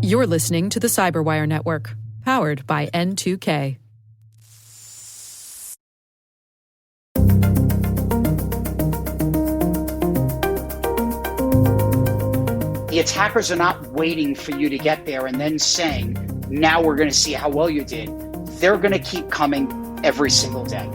You're listening to the Cyberwire Network, powered by N2K. The attackers are not waiting for you to get there and then saying, now we're going to see how well you did. They're going to keep coming every single day.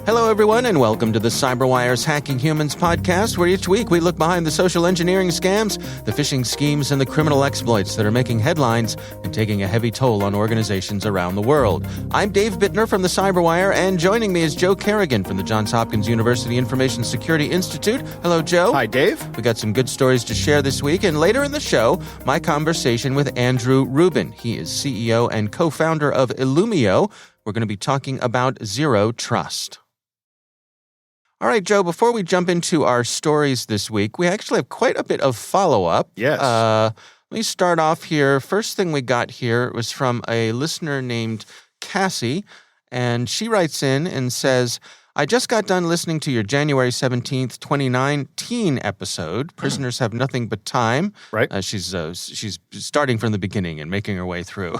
Hello, everyone, and welcome to the CyberWire's Hacking Humans podcast, where each week we look behind the social engineering scams, the phishing schemes, and the criminal exploits that are making headlines and taking a heavy toll on organizations around the world. I'm Dave Bittner from the CyberWire, and joining me is Joe Kerrigan from the Johns Hopkins University Information Security Institute. Hello, Joe. Hi, Dave. We got some good stories to share this week, and later in the show, my conversation with Andrew Rubin. He is CEO and co-founder of Illumio. We're going to be talking about zero trust. All right, Joe, before we jump into our stories this week, we actually have quite a bit of follow-up. Yes. Let me start off here. First thing we got here was from a listener named Cassie, and she writes in and says, I just got done listening to your January 17th, 2019 episode, Prisoners Have Nothing But Time. Right. She's starting from the beginning and making her way through.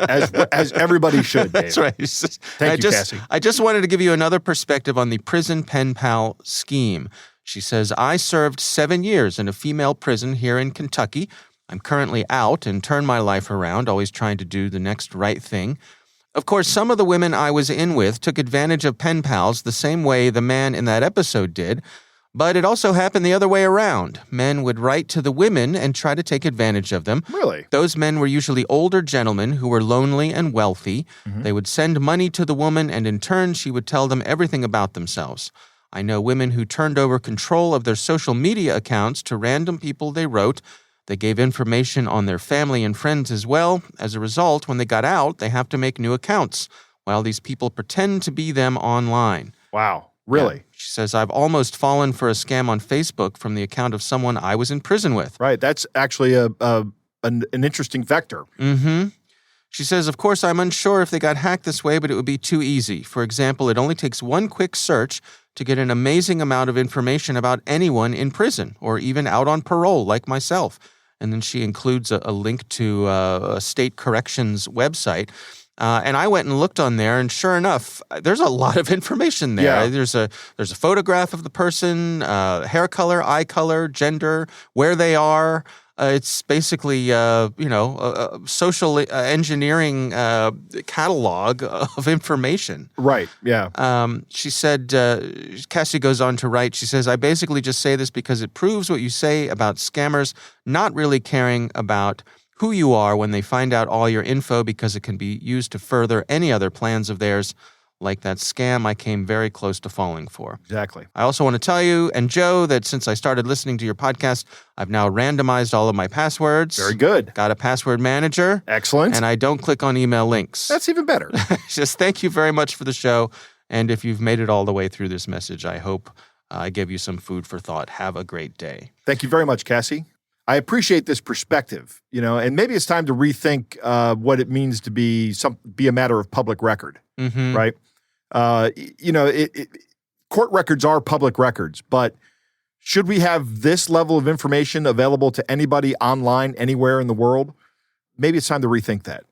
as everybody should, Dave. That's right. Thank you, Cassie. I just wanted to give you another perspective on the prison pen pal scheme. She says, I served 7 years in a female prison here in Kentucky. I'm currently out and turned my life around, always trying to do the next right thing. Of course, some of the women I was in with took advantage of pen pals the same way the man in that episode did, but it also happened the other way around. Men would write to the women and try to take advantage of them. Really? Those men were usually older gentlemen who were lonely and wealthy. Mm-hmm. They would send money to the woman, and in turn, she would tell them everything about themselves. I know women who turned over control of their social media accounts to random people they wrote. They gave information on their family and friends as well. As a result, when they got out, they have to make new accounts, while these people pretend to be them online. Wow. Really? Yeah. She says, I've almost fallen for a scam on Facebook from the account of someone I was in prison with. Right. That's actually an interesting vector. Mm-hmm. She says, of course, I'm unsure if they got hacked this way, but it would be too easy. For example, it only takes one quick search to get an amazing amount of information about anyone in prison or even out on parole like myself. And then she includes a link to a state corrections website. And I went and looked on there, and sure enough, there's a lot of information there. Yeah. There's a photograph of the person, hair color, eye color, gender, where they are. It's basically, a social engineering catalog of information. Right, yeah. She said, Cassie goes on to write, she says, I basically just say this because it proves what you say about scammers not really caring about who you are when they find out all your info because it can be used to further any other plans of theirs. Like that scam I came very close to falling for. Exactly. I also want to tell you, and Joe, that since I started listening to your podcast, I've now randomized all of my passwords. Very good. Got a password manager. Excellent. And I don't click on email links. That's even better. Just thank you very much for the show. And if you've made it all the way through this message, I hope I gave you some food for thought. Have a great day. Thank you very much, Cassie. I appreciate this perspective, and maybe it's time to rethink what it means to be a matter of public record, Mm-hmm. right? Court records are public records, but should we have this level of information available to anybody online anywhere in the world? Maybe it's time to rethink that.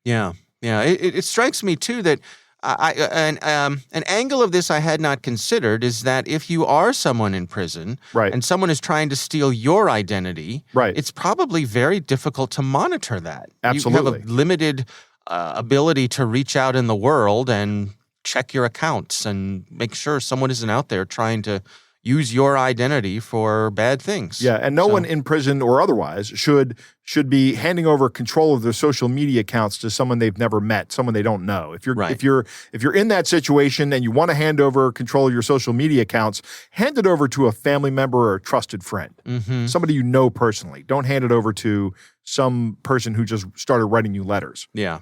Yeah. It strikes me too that an angle of this I had not considered is that if you are someone in prison, right, and someone is trying to steal your identity, right, it's probably very difficult to monitor that. Absolutely. You have a limited ability to reach out in the world and check your accounts and make sure someone isn't out there trying to use your identity for bad things. Yeah, and no one in prison or otherwise should be handing over control of their social media accounts to someone they've never met, someone they don't know. If you're in that situation and you want to hand over control of your social media accounts, hand it over to a family member or a trusted friend, mm-hmm. somebody you know personally. Don't hand it over to some person who just started writing you letters. Yeah.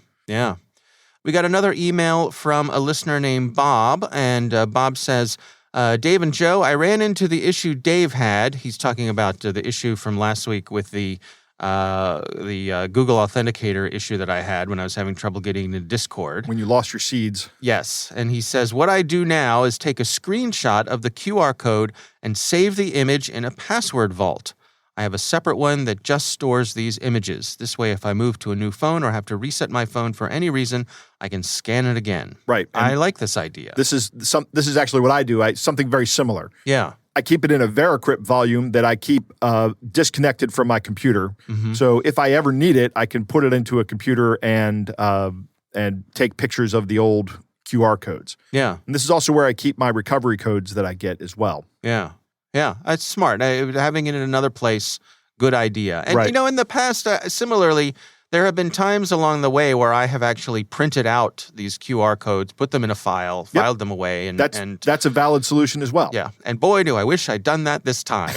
We got another email from a listener named Bob, and Bob says, Dave and Joe, I ran into the issue Dave had. He's talking about the issue from last week with the Google Authenticator issue that I had when I was having trouble getting into Discord. When you lost your seeds. Yes, and he says, what I do now is take a screenshot of the QR code and save the image in a password vault. I have a separate one that just stores these images. This way, if I move to a new phone or have to reset my phone for any reason, I can scan it again. Right. And I like this idea. This is actually what I do. Something very similar. Yeah. I keep it in a Vericrypt volume that I keep disconnected from my computer. Mm-hmm. So if I ever need it, I can put it into a computer and take pictures of the old QR codes. Yeah. And this is also where I keep my recovery codes that I get as well. Yeah. Yeah. That's smart. Having it in another place, good idea. And, Right. in the past, similarly, there have been times along the way where I have actually printed out these QR codes, put them in a file, filed them away. And that's a valid solution as well. Yeah. And boy, do I wish I'd done that this time.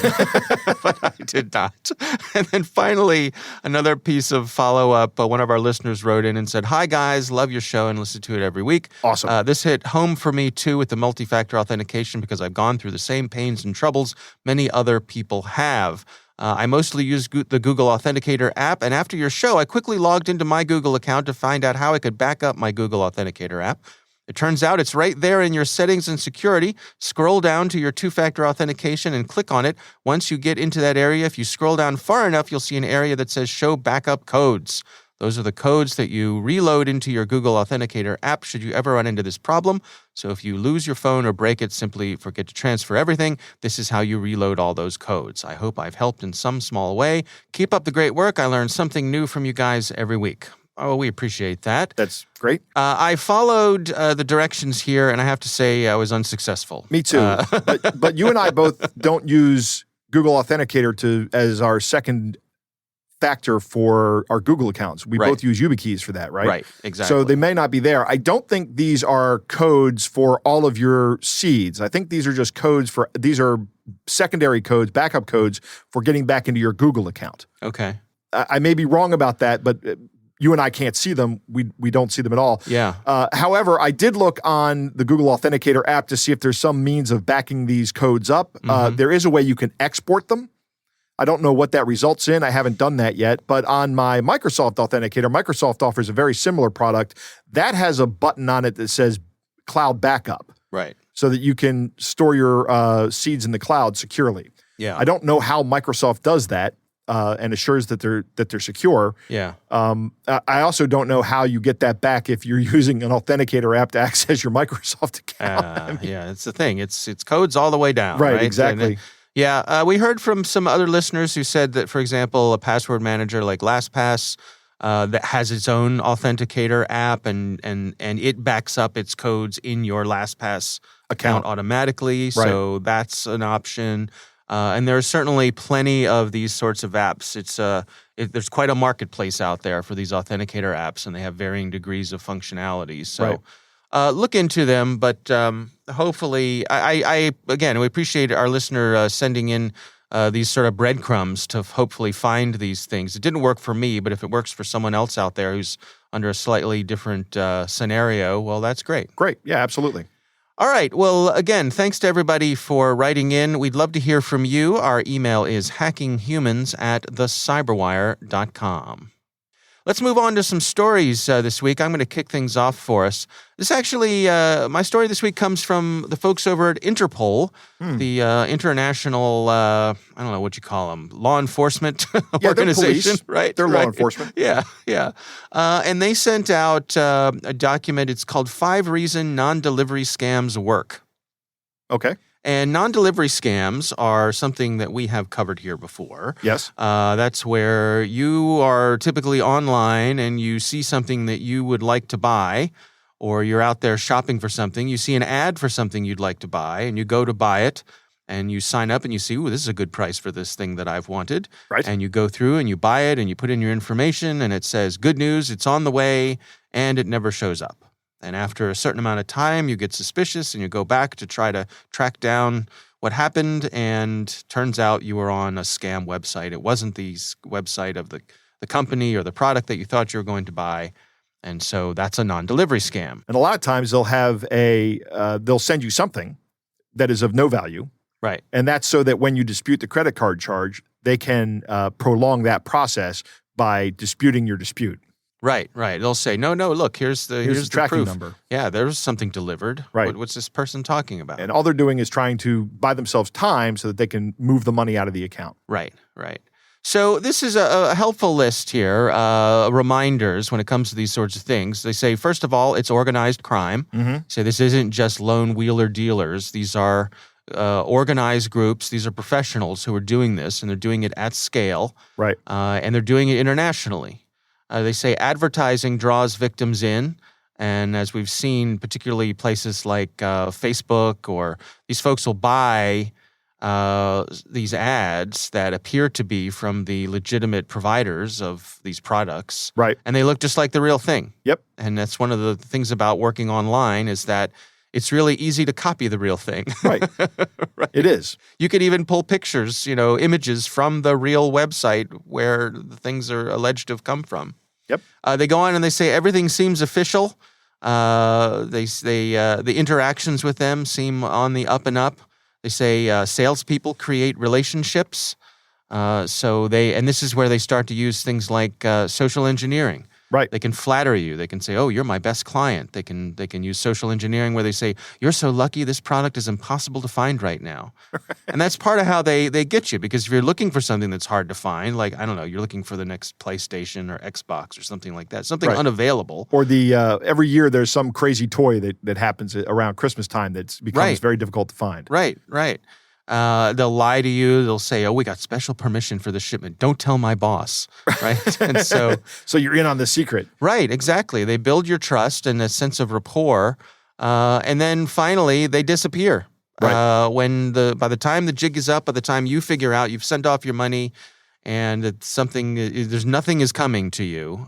But I did not. And then finally, another piece of follow-up. One of our listeners wrote in and said, "Hi, guys. Love your show and listen to it every week. Awesome. This hit home for me, too, with the multi-factor authentication because I've gone through the same pains and troubles many other people have. I mostly use the Google Authenticator app, and after your show, I quickly logged into my Google account to find out how I could back up my Google Authenticator app. It turns out it's right there in your settings and security. Scroll down to your two-factor authentication and click on it. Once you get into that area, if you scroll down far enough, you'll see an area that says Show Backup Codes. Those are the codes that you reload into your Google Authenticator app should you ever run into this problem. So if you lose your phone or break it, simply forget to transfer everything. This is how you reload all those codes. I hope I've helped in some small way. Keep up the great work. I learn something new from you guys every week." Oh, we appreciate that. That's great. I followed the directions here, and I have to say I was unsuccessful. Me too. But you and I both don't use Google Authenticator as our second factor for our Google accounts. We both use YubiKeys for that, right? Right, exactly. So they may not be there. I don't think these are codes for all of your seeds. I think these are just these are secondary codes, backup codes for getting back into your Google account. Okay. I may be wrong about that, but you and I can't see them. We don't see them at all. Yeah. However, I did look on the Google Authenticator app to see if there's some means of backing these codes up. Mm-hmm. There is a way you can export them. I don't know what that results in. I haven't done that yet. But on my Microsoft Authenticator, Microsoft offers a very similar product. That has a button on it that says Cloud Backup. Right. So that you can store your seeds in the cloud securely. Yeah. I don't know how Microsoft does that and assures that they're secure. Yeah. I also don't know how you get that back if you're using an Authenticator app to access your Microsoft account. Yeah, it's the thing. It's codes all the way down. Right, exactly. And, we heard from some other listeners who said that, for example, a password manager like LastPass that has its own Authenticator app and it backs up its codes in your LastPass account automatically. Right. So that's an option. And there are certainly plenty of these sorts of apps. There's quite a marketplace out there for these Authenticator apps, and they have varying degrees of functionality. So look into them, but hopefully, we appreciate our listener sending in these sort of breadcrumbs to hopefully find these things. It didn't work for me, but if it works for someone else out there who's under a slightly different scenario, well, that's great. Great. Yeah, absolutely. All right. Well, again, thanks to everybody for writing in. We'd love to hear from you. Our email is hackinghumans@thecyberwire.com. Let's move on to some stories this week. I'm going to kick things off for us. This actually, my story this week comes from the folks over at Interpol, the international, I don't know what you call them, law enforcement organization, right? They're law enforcement. Yeah. And they sent out a document. It's called 5 Reasons Non-Delivery Scams Work. Okay. And non-delivery scams are something that we have covered here before. Yes. That's where you are typically online and you see something that you would like to buy, or you're out there shopping for something. You see an ad for something you'd like to buy, and you go to buy it, and you sign up and you see, ooh, this is a good price for this thing that I've wanted. Right. And you go through and you buy it, and you put in your information, and it says, good news, it's on the way, and it never shows up. And after a certain amount of time, you get suspicious and you go back to try to track down what happened, and turns out you were on a scam website. It wasn't the website of the company or the product that you thought you were going to buy. And so that's a non-delivery scam. And a lot of times they'll have they'll send you something that is of no value. Right. And that's so that when you dispute the credit card charge, they can prolong that process by disputing your dispute. Right. They'll say, no, look, here's the tracking proof. number. Yeah, there's something delivered. Right. What's this person talking about? And all they're doing is trying to buy themselves time so that they can move the money out of the account. Right. So this is a helpful list here, reminders when it comes to these sorts of things. They say, first of all, it's organized crime. Mm-hmm. So this isn't just lone wheeler dealers. These are organized groups. These are professionals who are doing this, and they're doing it at scale. Right. And they're doing it internationally. They say advertising draws victims in. And as we've seen, particularly places like Facebook, or these folks will buy these ads that appear to be from the legitimate providers of these products. Right. And they look just like the real thing. Yep. And that's one of the things about working online, is that it's really easy to copy the real thing. Right. Right. It is. You could even pull pictures, images from the real website where the things are alleged to have come from. Yep. They go on and they say everything seems official. The interactions with them seem on the up and up. They say salespeople create relationships. And this is where they start to use things like social engineering. Right. They can flatter you. They can say, "Oh, you're my best client." They can use social engineering where they say, "You're so lucky. This product is impossible to find right now," and that's part of how they get you. Because if you're looking for something that's hard to find, like I don't know, you're looking for the next PlayStation or Xbox or something like that, something unavailable. Or every year there's some crazy toy that happens around Christmas time that becomes very difficult to find. Right. They'll lie to you. They'll say, "Oh, we got special permission for the shipment. Don't tell my boss." Right. And so you're in on the secret. Right. Exactly. They build your trust and a sense of rapport. And then finally they disappear. Right. By the time the jig is up, by the time you figure out you've sent off your money and there's nothing is coming to you.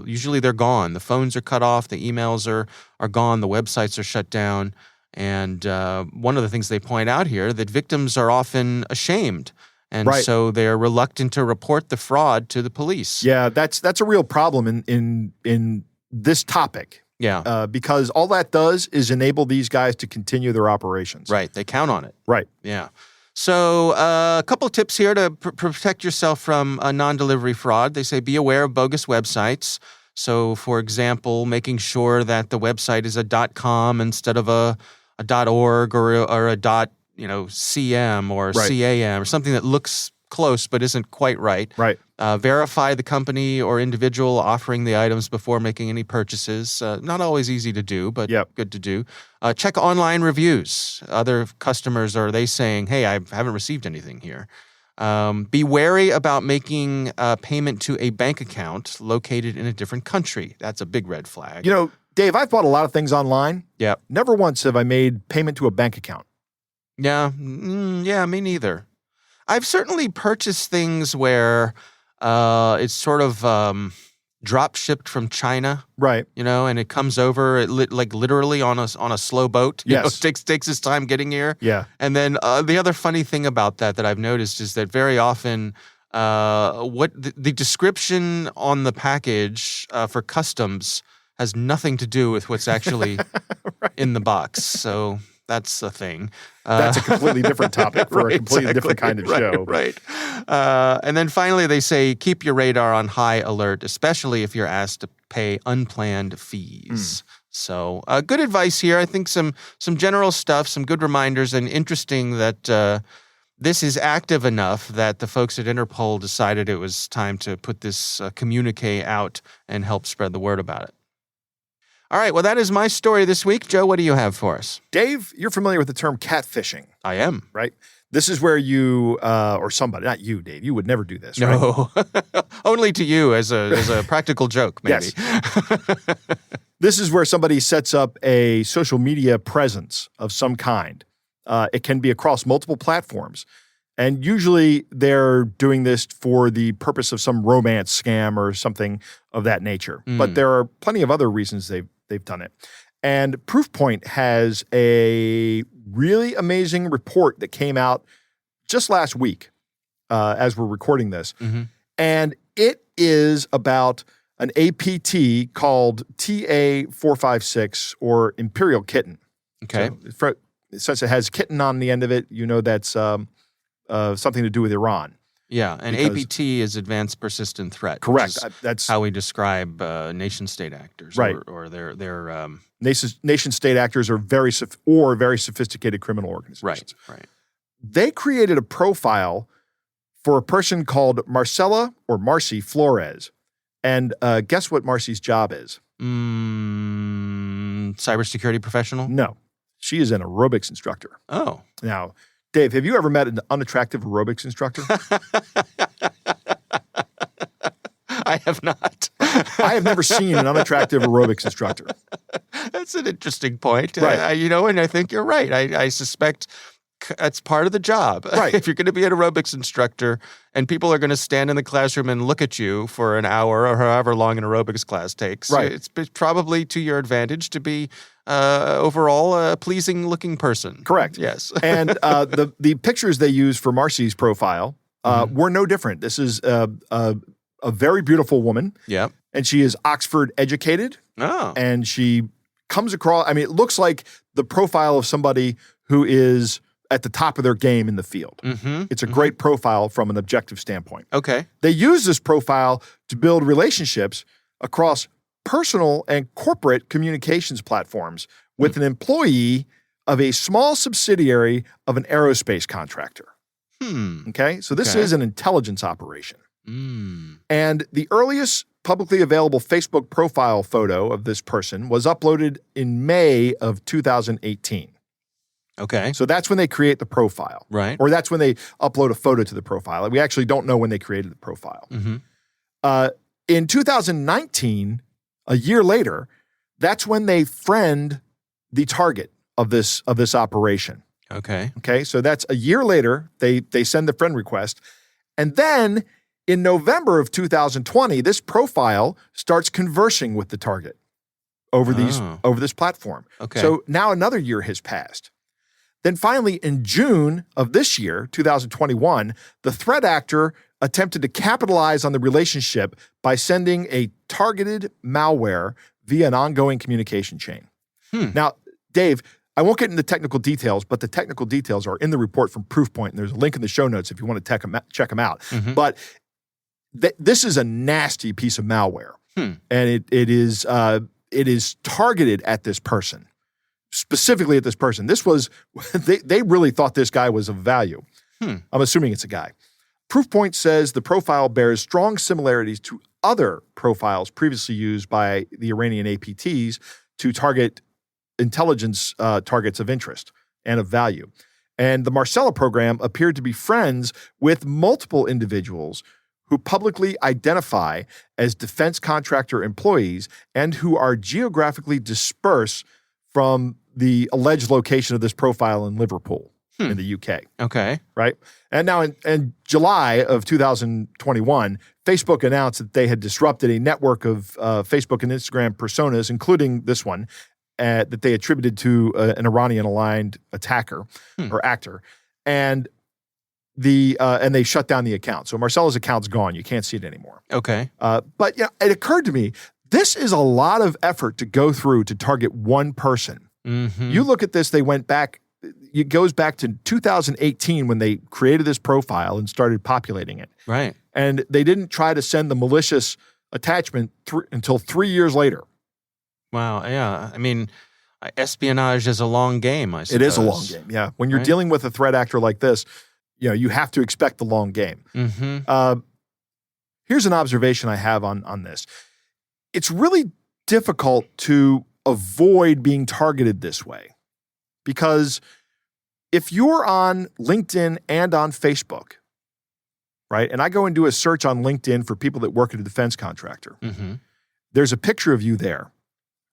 Usually they're gone. The phones are cut off. The emails are gone. The websites are shut down. And one of the things they point out here, that victims are often ashamed. And so they're reluctant to report the fraud to the police. Yeah, that's a real problem in this topic. Yeah. Because all that does is enable these guys to continue their operations. Right. They count on it. Right. Yeah. So a couple tips here to protect yourself from non-delivery fraud. They say be aware of bogus websites. So, for example, making sure that the website is a .com instead of a .org or a .cm or CAM or something that looks close but isn't quite right. Right. Verify the company or individual offering the items before making any purchases. Not always easy to do, but good to do. Check online reviews. Other customers, are they saying, "Hey, I haven't received anything here"? Be wary about making payment to a bank account located in a different country. That's a big red flag. Dave, I've bought a lot of things online. Yeah. Never once have I made payment to a bank account. Yeah. Me neither. I've certainly purchased things where it's sort of drop shipped from China. Right. And it comes over like literally on a slow boat. Yes. Takes its time getting here. Yeah. And then the other funny thing about that I've noticed is that very often what the description on the package for customs has nothing to do with what's actually in the box. So that's a thing. That's a completely different topic for a completely different kind of show. Right. And then finally, they say keep your radar on high alert, especially if you're asked to pay unplanned fees. So good advice here. I think some general stuff, some good reminders, and interesting that this is active enough that the folks at Interpol decided it was time to put this communique out and help spread the word about it. All right, well, that is my story this week. Joe, what do you have for us? Dave, you're familiar with the term catfishing. I am. Right? This is where you, or somebody, not you, Dave, you would never do this, right? No, only to you as a practical joke, maybe. Yes. This is where somebody sets up a social media presence of some kind. It can be across multiple platforms. And usually they're doing this for the purpose of some romance scam or something of that nature. But there are plenty of other reasons they've done it. And Proofpoint has a really amazing report that came out just last week as we're recording this. Mm-hmm. And it is about an APT called TA456 or Imperial Kitten. Okay. So, since it has kitten on the end of it, that's something to do with Iran. Yeah, and APT is Advanced Persistent Threat. Correct. That's how we describe nation-state actors, right? Or their nation-state actors are very sophisticated criminal organizations. Right. They created a profile for a person called Marcy Flores, and guess what Marcy's job is? Cybersecurity professional? No, she is an aerobics instructor. Oh, now. Dave, have you ever met an unattractive aerobics instructor? I have not. I have never seen an unattractive aerobics instructor. That's an interesting point. Right. And I think you're right. I suspect that's part of the job. Right. If you're going to be an aerobics instructor and people are going to stand in the classroom and look at you for an hour or however long an aerobics class takes, right. It's probably to your advantage to be overall a pleasing-looking person. Correct. Yes. And the pictures they use for Marcy's profile were no different. This is a very beautiful woman. Yep. And she is Oxford educated. Oh. And she comes across, it looks like the profile of somebody who is at the top of their game in the field. Mm-hmm. It's a great profile from an objective standpoint. Okay. They use this profile to build relationships across personal and corporate communications platforms with an employee of a small subsidiary of an aerospace contractor. Okay? So this is an intelligence operation. And the earliest publicly available Facebook profile photo of this person was uploaded in May of 2018. Okay. So that's when they create the profile. Right. Or that's when they upload a photo to the profile. We actually don't know when they created the profile. Mm-hmm. In 2019, a year later, that's when they friend the target of this operation. Okay. Okay. So that's a year later, they send the friend request. And then in November of 2020, this profile starts conversing with the target over this platform. Okay. So now another year has passed. Then finally, in June of this year, 2021, the threat actor attempted to capitalize on the relationship by sending a targeted malware via an ongoing communication chain. Now, Dave, I won't get into technical details, but the technical details are in the report from Proofpoint, and there's a link in the show notes if you want to check them out. Mm-hmm. But this is a nasty piece of malware, and it is targeted at this person. Specifically at this person. This was, they really thought this guy was of value. I'm assuming it's a guy. Proofpoint says the profile bears strong similarities to other profiles previously used by the Iranian APTs to target intelligence targets of interest and of value. And the Marcella program appeared to be friends with multiple individuals who publicly identify as defense contractor employees and who are geographically dispersed from the alleged location of this profile in Liverpool in the UK. Okay. Right? And now in July of 2021, Facebook announced that they had disrupted a network of Facebook and Instagram personas, including this one, that they attributed to an Iranian-aligned attacker or actor. And they shut down the account. So Marcella's account's gone. You can't see it anymore. Okay. But it occurred to me, this is a lot of effort to go through to target one person. Mm-hmm. You look at this, it goes back to 2018 when they created this profile and started populating it. Right. And they didn't try to send the malicious attachment until 3 years later. Wow. Yeah. Espionage is a long game, I suppose. It is a long game, yeah. When you're dealing with a threat actor like this, you have to expect the long game. Mm-hmm. Here's an observation I have on this. It's really difficult to avoid being targeted this way because if you're on LinkedIn and on Facebook, right, and I go and do a search on LinkedIn for people that work at a defense contractor, there's a picture of you there,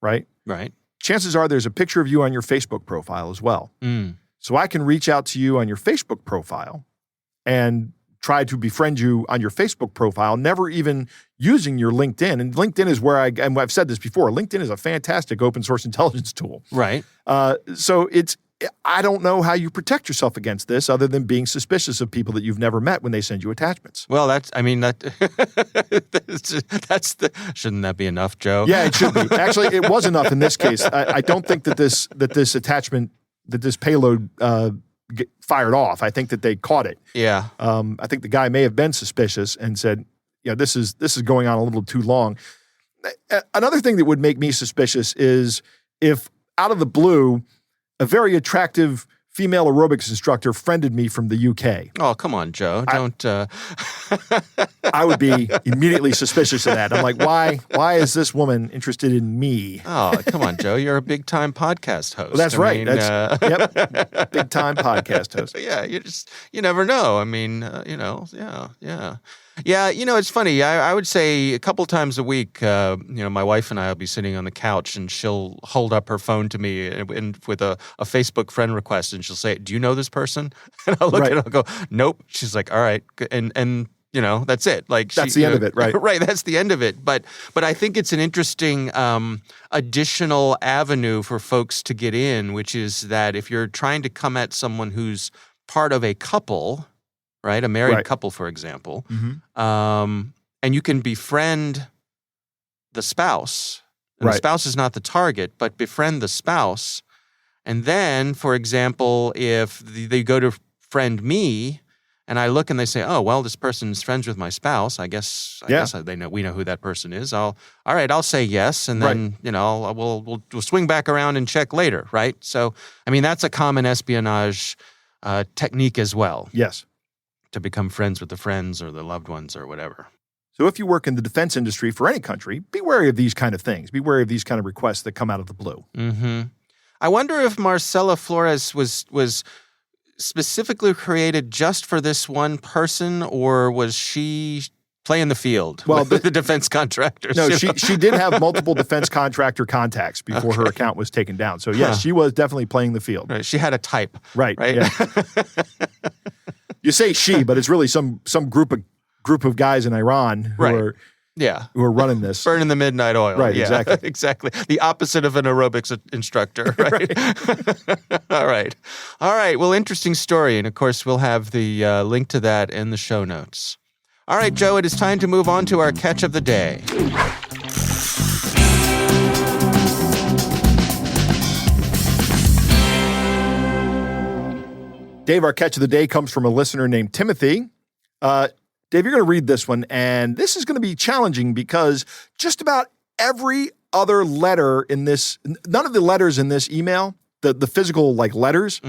right? Right. Chances are there's a picture of you on your Facebook profile as well. So I can reach out to you on your Facebook profile and try to befriend you on your Facebook profile, never even using your LinkedIn. And LinkedIn is where and I've said this before, LinkedIn is a fantastic open source intelligence tool. Right. So I don't know how you protect yourself against this other than being suspicious of people that you've never met when they send you attachments. Well, shouldn't that be enough, Joe? Yeah, it should be. Actually, it was enough in this case. I don't think that this attachment, that this payload fired off. I think that they caught it. Yeah. I think the guy may have been suspicious and said, this is going on a little too long. Another thing that would make me suspicious is if out of the blue, a very attractive female aerobics instructor friended me from the UK. Oh, come on, Joe. Don't. I would be immediately suspicious of that. I'm like, why is this woman interested in me? Oh, come on, Joe. You're a big-time podcast host. Well, that's right. Yep. Big-time podcast host. Yeah, you never know. I mean, yeah. Yeah, it's funny. I would say a couple times a week, my wife and I will be sitting on the couch and she'll hold up her phone to me and with a Facebook friend request and she'll say, "Do you know this person?" And I'll look at it and I'll go, "Nope." She's like, "All right." And that's it. Like that's the end of it, right? Right, that's the end of it. But I think it's an interesting additional avenue for folks to get in, which is that if you're trying to come at someone who's part of a couple, right, a married couple, for example, and you can befriend the spouse, and the spouse is not the target, but befriend the spouse, and then, for example, if they go to friend me, and I look and they say, "Oh, well, this person's friends with my spouse. I guess we know who that person is. I'll say yes, and then we'll swing back around and check later, right?" So, I mean, that's a common espionage technique as well. Yes, to become friends with the friends or the loved ones or whatever. So, if you work in the defense industry for any country, be wary of these kind of things. Be wary of these kind of requests that come out of the blue. Mm-hmm. I wonder if Marcela Flores was specifically created just for this one person, or was she playing the field with the defense contractors? No, she did have multiple defense contractor contacts before her account was taken down. So yes, she was definitely playing the field. Right. She had a type. Right. Yeah. You say she, but it's really some group of guys in Iran who are running this. Burning the midnight oil. Right, exactly. Exactly. The opposite of an aerobics instructor, right? All right. Well, interesting story. And, of course, we'll have the link to that in the show notes. All right, Joe, it is time to move on to our catch of the day. Dave, our catch of the day comes from a listener named Timothy. Dave, you're going to read this one, and this is going to be challenging because just about every other letter in this, none of the letters in this email, the physical letters,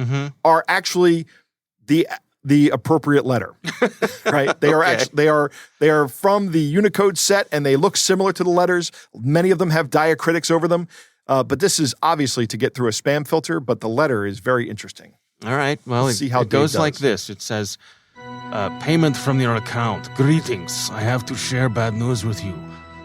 are actually the appropriate letter, right? They are they are from the Unicode set, and they look similar to the letters. Many of them have diacritics over them, but this is obviously to get through a spam filter. But the letter is very interesting. All right. Well, it goes like this. It says, "Payment from your account. Greetings. I have to share bad news with you.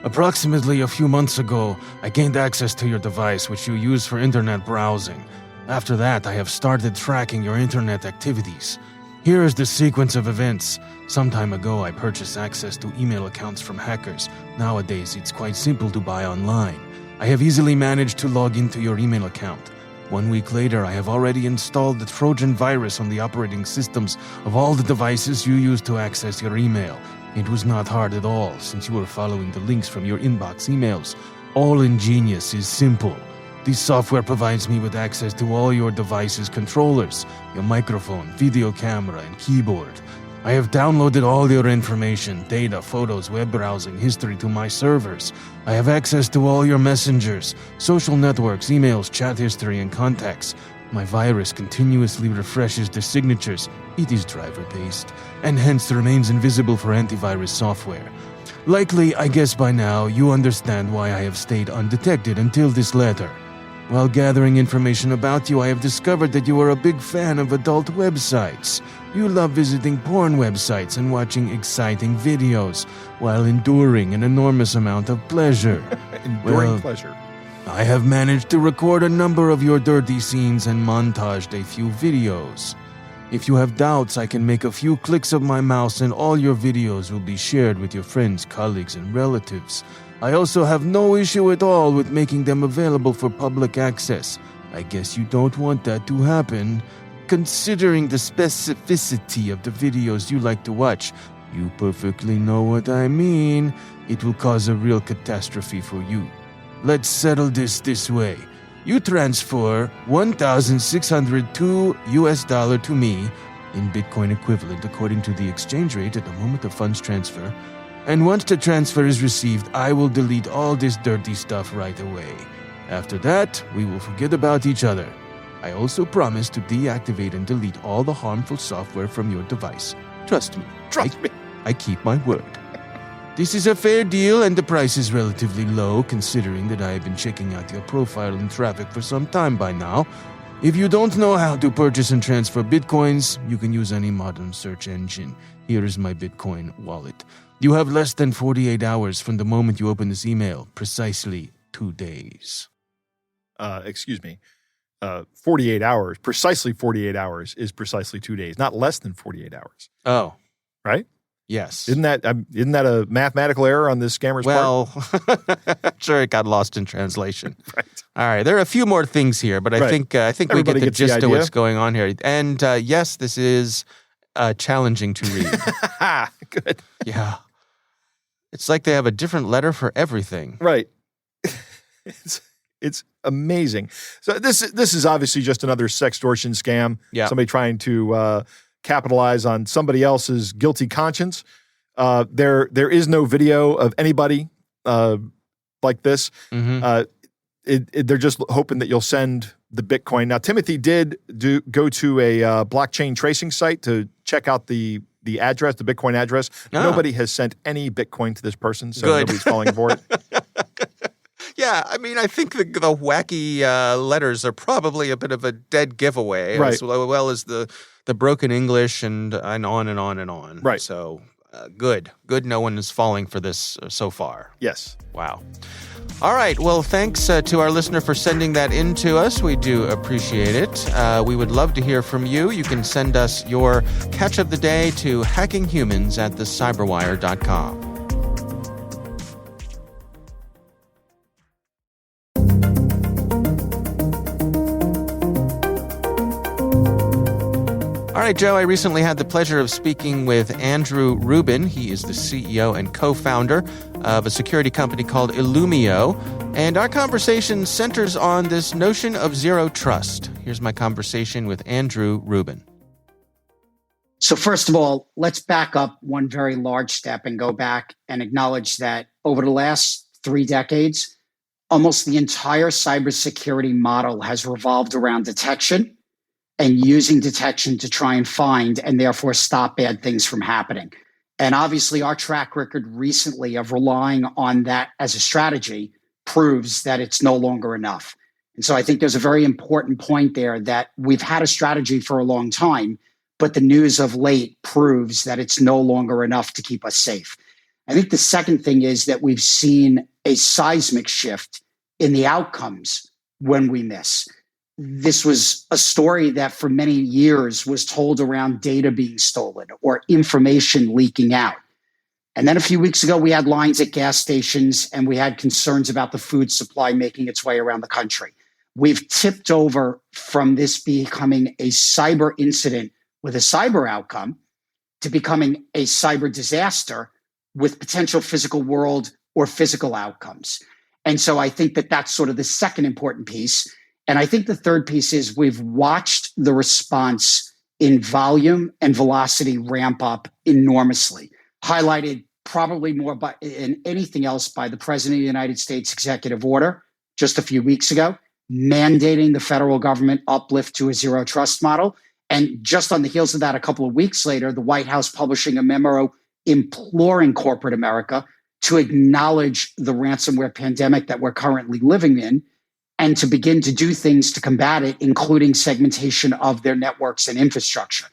Approximately a few months ago, I gained access to your device, which you use for internet browsing. After that, I have started tracking your internet activities. Here is the sequence of events. Some time ago, I purchased access to email accounts from hackers. Nowadays, it's quite simple to buy online. I have easily managed to log into your email account. 1 week later, I have already installed the Trojan virus on the operating systems of all the devices you use to access your email. It was not hard at all, since you were following the links from your inbox emails. All ingenious is simple. This software provides me with access to all your device's controllers, your microphone, video camera, and keyboard. I have downloaded all your information, data, photos, web browsing history to my servers. I have access to all your messengers, social networks, emails, chat history, and contacts. My virus continuously refreshes the signatures. It is driver-based, and hence remains invisible for antivirus software. Likely, I guess by now, you understand why I have stayed undetected until this letter. While gathering information about you, I have discovered that you are a big fan of adult websites. You love visiting porn websites and watching exciting videos, while enduring an enormous amount of pleasure. Pleasure. I have managed to record a number of your dirty scenes and montaged a few videos. If you have doubts, I can make a few clicks of my mouse and all your videos will be shared with your friends, colleagues, and relatives. I also have no issue at all with making them available for public access. I guess you don't want that to happen. Considering the specificity of the videos you like to watch, you perfectly know what I mean. It will cause a real catastrophe for you. Let's settle this way. You transfer $1,602 to me in Bitcoin equivalent according to the exchange rate at the moment of funds transfer. And once the transfer is received, I will delete all this dirty stuff right away. After that, we will forget about each other. I also promise to deactivate and delete all the harmful software from your device. Trust me. I keep my word. This is a fair deal, and the price is relatively low, considering that I have been checking out your profile and traffic for some time by now. If you don't know how to purchase and transfer Bitcoins, you can use any modern search engine. Here is my Bitcoin wallet. You have less than 48 hours from the moment you open this email. Precisely 2 days. 48 hours, precisely 48 hours is precisely 2 days, not less than 48 hours. Oh. Right? Yes. Isn't that a mathematical error on this scammer's part? Well, sure, it got lost in translation. Right. All right, there are a few more things here, but I think we get the gist of what's going on here. And yes, this is challenging to read. Good. Yeah. It's like they have a different letter for everything. Right. It's amazing. So this is obviously just another sextortion scam. Yeah. Somebody trying to capitalize on somebody else's guilty conscience. There is no video of anybody like this. Mm-hmm. They're just hoping that you'll send the Bitcoin. Now, Timothy did go to a blockchain tracing site to check out the address, the Bitcoin address. Oh. Nobody has sent any Bitcoin to this person, so nobody's falling for it. Yeah, I mean, I think the wacky letters are probably a bit of a dead giveaway, right, as well as the broken English and on and on and on. Right. So good. No one is falling for this so far. Yes. Wow. All right. Well, thanks to our listener for sending that in to us. We do appreciate it. We would love to hear from you. You can send us your catch of the day to hackinghumans@thecyberwire.com. All right, Joe, I recently had the pleasure of speaking with Andrew Rubin. He is the CEO and co-founder of a security company called Illumio. And our conversation centers on this notion of zero trust. Here's my conversation with Andrew Rubin. So first of all, let's back up one very large step and go back and acknowledge that over the last 3 decades, almost the entire cybersecurity model has revolved around detection and using detection to try and find and therefore stop bad things from happening. And obviously our track record recently of relying on that as a strategy proves that it's no longer enough. And so I think there's a very important point there that we've had a strategy for a long time, but the news of late proves that it's no longer enough to keep us safe. I think the second thing is that we've seen a seismic shift in the outcomes when we miss. This was a story that for many years was told around data being stolen or information leaking out. And then a few weeks ago, we had lines at gas stations and we had concerns about the food supply making its way around the country. We've tipped over from this becoming a cyber incident with a cyber outcome to becoming a cyber disaster with potential physical world or physical outcomes. And so I think that that's sort of the second important piece. And I think the third piece is we've watched the response in volume and velocity ramp up enormously, highlighted probably more than anything else by the President of the United States executive order just a few weeks ago, mandating the federal government uplift to a zero trust model. And just on the heels of that, a couple of weeks later, the White House publishing a memo imploring corporate America to acknowledge the ransomware pandemic that we're currently living in and to begin to do things to combat it, including segmentation of their networks and infrastructure.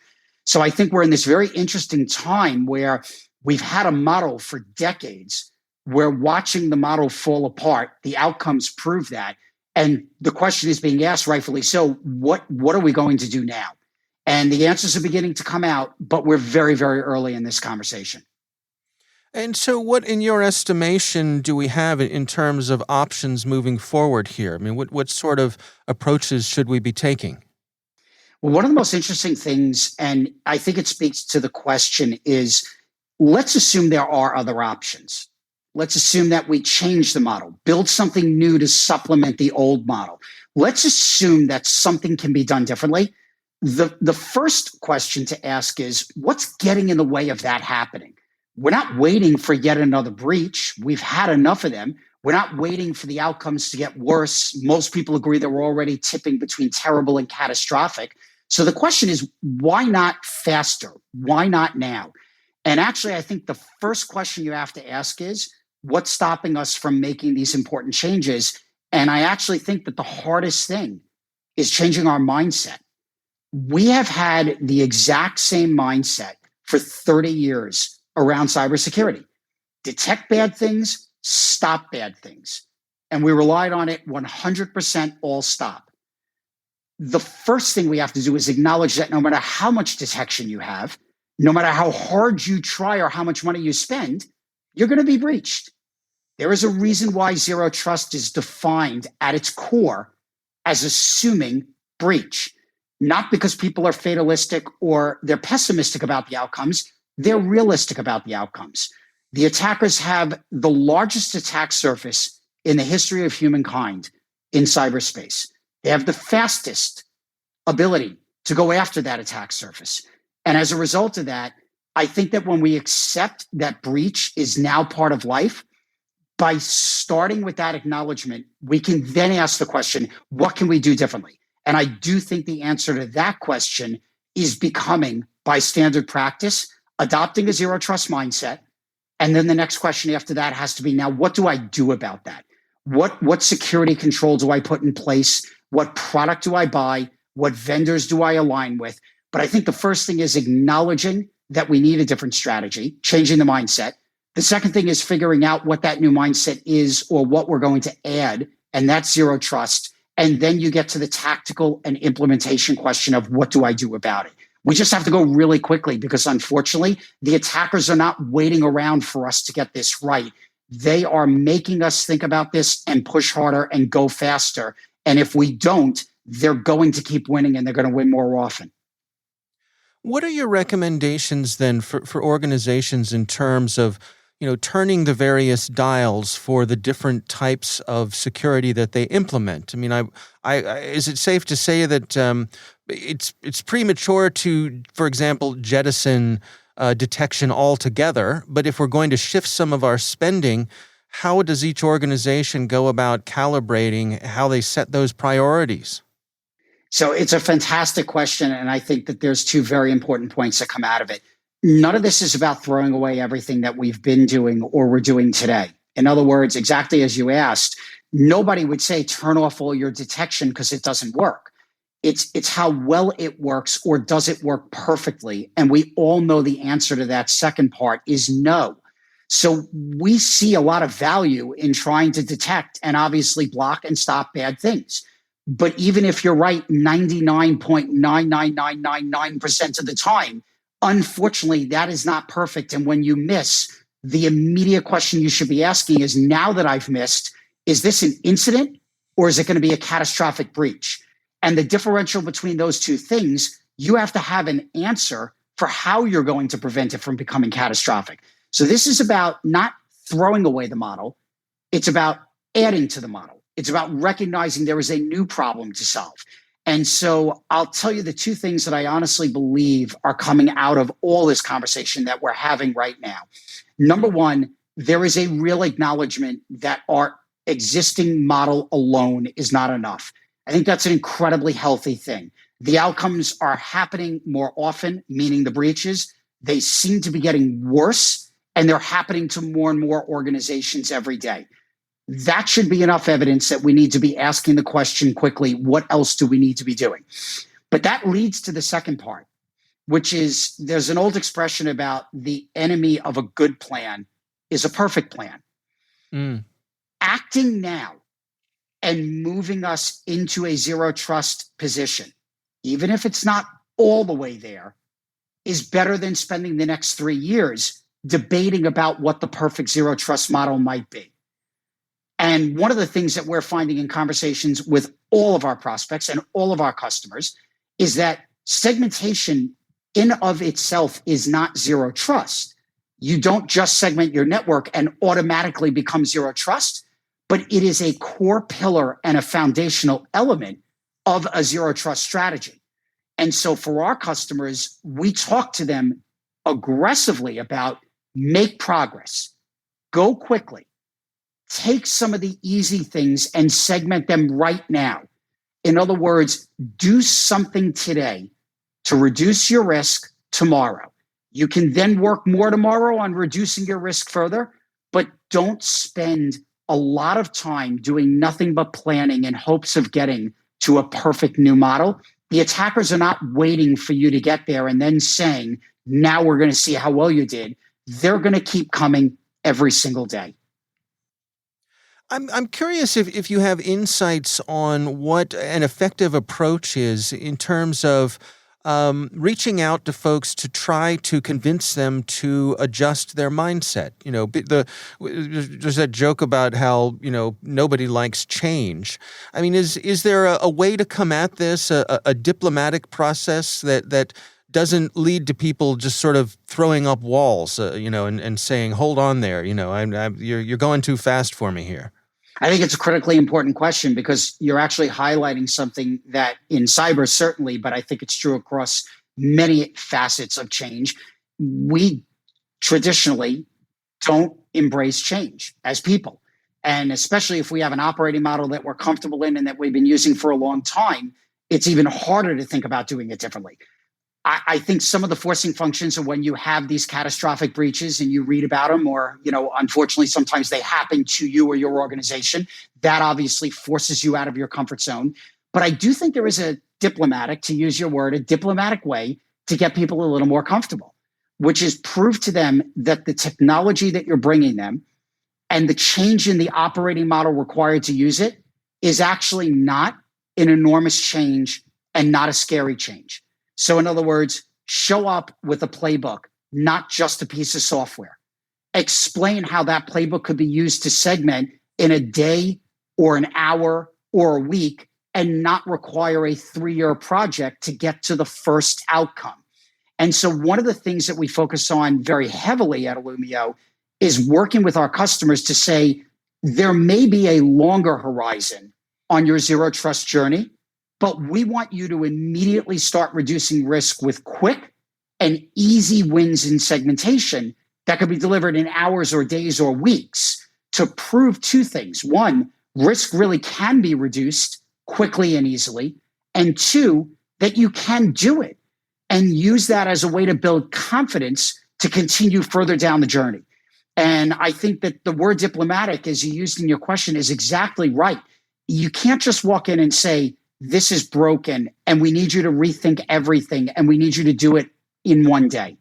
So I think we're in this very interesting time where we've had a model for decades. We're watching the model fall apart. The outcomes prove that. And the question is being asked, rightfully so, what are we going to do now? And the answers are beginning to come out, but we're very, very early in this conversation. And so what, in your estimation, do we have in terms of options moving forward here? I mean, what sort of approaches should we be taking? Well, one of the most interesting things, and I think it speaks to the question, is let's assume there are other options. Let's assume that we change the model, build something new to supplement the old model. Let's assume that something can be done differently. The first question to ask is, what's getting in the way of that happening? We're not waiting for yet another breach. We've had enough of them. We're not waiting for the outcomes to get worse. Most people agree that we're already tipping between terrible and catastrophic. So the question is, why not faster? Why not now? And actually, I think the first question you have to ask is, what's stopping us from making these important changes? And I actually think that the hardest thing is changing our mindset. We have had the exact same mindset for 30 years around cybersecurity. Detect bad things, stop bad things. And we relied on it 100% all stop. The first thing we have to do is acknowledge that no matter how much detection you have, no matter how hard you try or how much money you spend, you're going to be breached. There is a reason why zero trust is defined at its core as assuming breach. Not because people are fatalistic or they're pessimistic about the outcomes, they're realistic about the outcomes. The attackers have the largest attack surface in the history of humankind in cyberspace. They have the fastest ability to go after that attack surface. And as a result of that, I think that when we accept that breach is now part of life, by starting with that acknowledgement, we can then ask the question, what can we do differently? And I do think the answer to that question is becoming, by standard practice, adopting a zero trust mindset. And then the next question after that has to be, now, what do I do about that? What security control do I put in place? What product do I buy? What vendors do I align with? But I think the first thing is acknowledging that we need a different strategy, changing the mindset. The second thing is figuring out what that new mindset is or what we're going to add, and that's zero trust. And then you get to the tactical and implementation question of what do I do about it? We just have to go really quickly because unfortunately, the attackers are not waiting around for us to get this right. They are making us think about this and push harder and go faster. And if we don't, they're going to keep winning and they're going to win more often. What are your recommendations then for organizations in terms of, turning the various dials for the different types of security that they implement? I mean, is it safe to say that it's premature to, for example, jettison detection altogether? But if we're going to shift some of our spending, how does each organization go about calibrating how they set those priorities? So it's a fantastic question. And I think that there's two very important points that come out of it. None of this is about throwing away everything that we've been doing or we're doing today. In other words, exactly as you asked, nobody would say turn off all your detection because it doesn't work. It's how well it works, or does it work perfectly? And we all know the answer to that second part is no. So we see a lot of value in trying to detect and obviously block and stop bad things. But even if you're right 99.99999% of the time, unfortunately, that is not perfect. And when you miss, the immediate question you should be asking is, now that I've missed, is this an incident or is it going to be a catastrophic breach? And the differential between those two things, you have to have an answer for how you're going to prevent it from becoming catastrophic. So this is about not throwing away the model. It's about adding to the model. It's about recognizing there is a new problem to solve. And so I'll tell you the two things that I honestly believe are coming out of all this conversation that we're having right now. Number one, there is a real acknowledgement that our existing model alone is not enough. I think that's an incredibly healthy thing. The outcomes are happening more often, meaning the breaches. They seem to be getting worse, and they're happening to more and more organizations every day. That should be enough evidence that we need to be asking the question quickly, what else do we need to be doing? But that leads to the second part, which is there's an old expression about the enemy of a good plan is a perfect plan. Acting now and moving us into a zero trust position, even if it's not all the way there, is better than spending the next 3 years debating about what the perfect zero trust model might be. And one of the things that we're finding in conversations with all of our prospects and all of our customers is that segmentation in of itself is not zero trust. You don't just segment your network and automatically become zero trust, but it is a core pillar and a foundational element of a zero trust strategy. And so for our customers, we talk to them aggressively about make progress, go quickly, take some of the easy things and segment them right now. In other words, do something today to reduce your risk tomorrow. You can then work more tomorrow on reducing your risk further, but don't spend a lot of time doing nothing but planning in hopes of getting to a perfect new model. The attackers are not waiting for you to get there and then saying, now we're going to see how well you did. They're going to keep coming every single day. I'm curious if you have insights on what an effective approach is in terms of reaching out to folks to try to convince them to adjust their mindset. You know, there's that joke about how, you know, nobody likes change. I mean, is there a way to come at this, a diplomatic process that doesn't lead to people just sort of throwing up walls, you know, and saying, hold on there, you know, you're going too fast for me here? I think it's a critically important question because you're actually highlighting something that in cyber, certainly, but I think it's true across many facets of change. We traditionally don't embrace change as people. And especially if we have an operating model that we're comfortable in and that we've been using for a long time, it's even harder to think about doing it differently. I think some of the forcing functions are when you have these catastrophic breaches and you read about them, or, you know, unfortunately, sometimes they happen to you or your organization. That obviously forces you out of your comfort zone. But I do think there is a diplomatic, to use your word, a diplomatic way to get people a little more comfortable, which is prove to them that the technology that you're bringing them and the change in the operating model required to use it is actually not an enormous change and not a scary change. So in other words, show up with a playbook, not just a piece of software. Explain how that playbook could be used to segment in a day or an hour or a week and not require a 3-year project to get to the first outcome. And so one of the things that we focus on very heavily at Illumio is working with our customers to say, there may be a longer horizon on your zero trust journey, but we want you to immediately start reducing risk with quick and easy wins in segmentation that could be delivered in hours or days or weeks to prove 2 things. 1, risk really can be reduced quickly and easily. And 2, that you can do it and use that as a way to build confidence to continue further down the journey. And I think that the word diplomatic, as you used in your question, is exactly right. You can't just walk in and say, this is broken and we need you to rethink everything and we need you to do it in one day.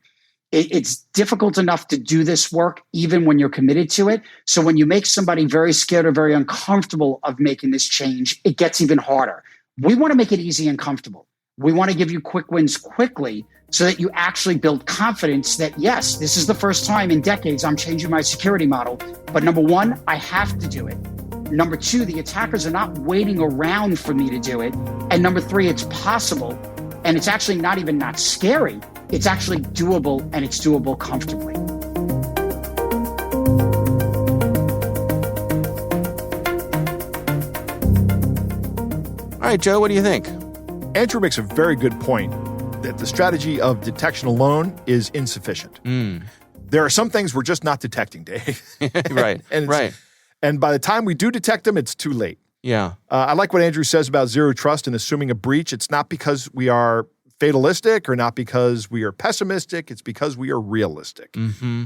It's difficult enough to do this work even when you're committed to it. So when you make somebody very scared or very uncomfortable of making this change, it gets even harder. We want to make it easy and comfortable. We want to give you quick wins quickly so that you actually build confidence that, yes, this is the first time in decades I'm changing my security model. But number 1, I have to do it. Number 2, the attackers are not waiting around for me to do it. And number 3, it's possible. And it's actually not even not scary. It's actually doable, and it's doable comfortably. All right, Joe, what do you think? Andrew makes a very good point that the strategy of detection alone is insufficient. There are some things we're just not detecting, Dave. Right, right. And by the time we do detect them, it's too late. Yeah. I like what Andrew says about zero trust and assuming a breach. It's not because we are fatalistic or not because we are pessimistic. It's because we are realistic. Mm-hmm.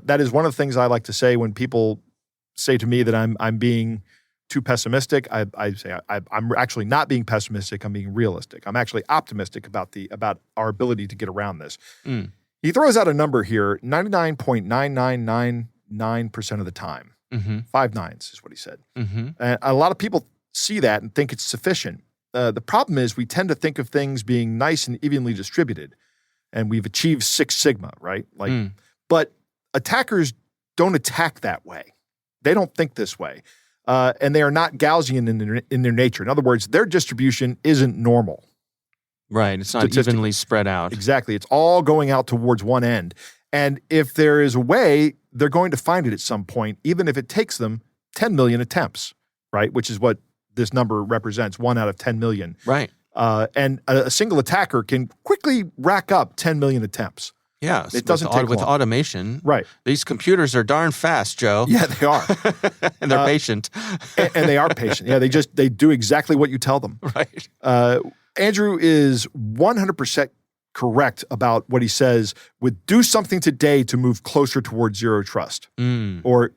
That is one of the things I like to say when people say to me that I'm being too pessimistic. I say I'm actually not being pessimistic. I'm being realistic. I'm actually optimistic about our ability to get around this. He throws out a number here, 99.9999% of the time. 5 nines is what he said. And a lot of people see that and think it's sufficient. The problem is we tend to think of things being nice and evenly distributed, and we've achieved 6 sigma, right? But attackers don't attack that way. They don't think this way, and they are not Gaussian in their nature. In other words, their distribution isn't normal. Right. It's not evenly spread out. Exactly. It's all going out towards one end. And if there is a way, they're going to find it at some point, even if it takes them 10 million attempts, right? Which is what this number represents, 1 out of 10 million. Right. And a single attacker can quickly rack up 10 million attempts. Yeah. It doesn't take with long. Automation. Right. These computers are darn fast, Joe. Yeah, they are. And they're patient. and they are patient. Yeah, they do exactly what you tell them. Right. Andrew is 100% correct about what he says with do something today to move closer towards zero trust, or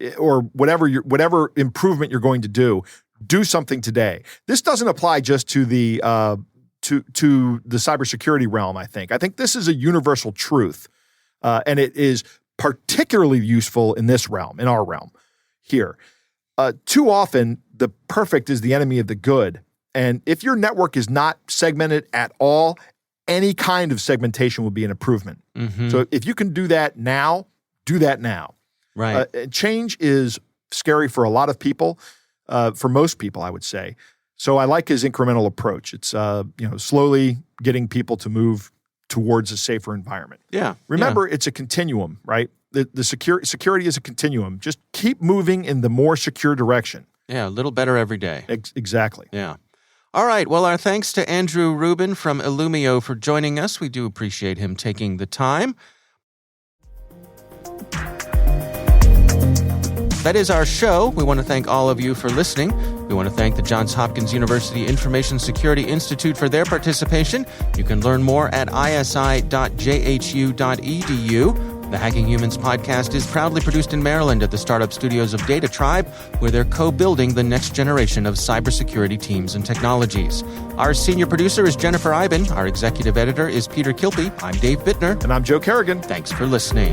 whatever improvement you're going to do. Do something today. This doesn't apply just to the to the cybersecurity realm. I think this is a universal truth, and it is particularly useful in this realm, in our realm here. Too often, the perfect is the enemy of the good, and if your network is not segmented at all, any kind of segmentation will be an improvement. Mm-hmm. So if you can do that now, do that now. Right. Change is scary for a lot of people, for most people, I would say. So I like his incremental approach. It's slowly getting people to move towards a safer environment. Yeah. Remember, it's a continuum, right? The security is a continuum. Just keep moving in the more secure direction. Yeah, a little better every day. Exactly. Yeah. All right. Well, our thanks to Andrew Rubin from Illumio for joining us. We do appreciate him taking the time. That is our show. We want to thank all of you for listening. We want to thank the Johns Hopkins University Information Security Institute for their participation. You can learn more at isi.jhu.edu. The Hacking Humans podcast is proudly produced in Maryland at the startup studios of Data Tribe, where they're co-building the next generation of cybersecurity teams and technologies. Our senior producer is Jennifer Iben. Our executive editor is Peter Kilpie. I'm Dave Bittner. And I'm Joe Kerrigan. Thanks for listening.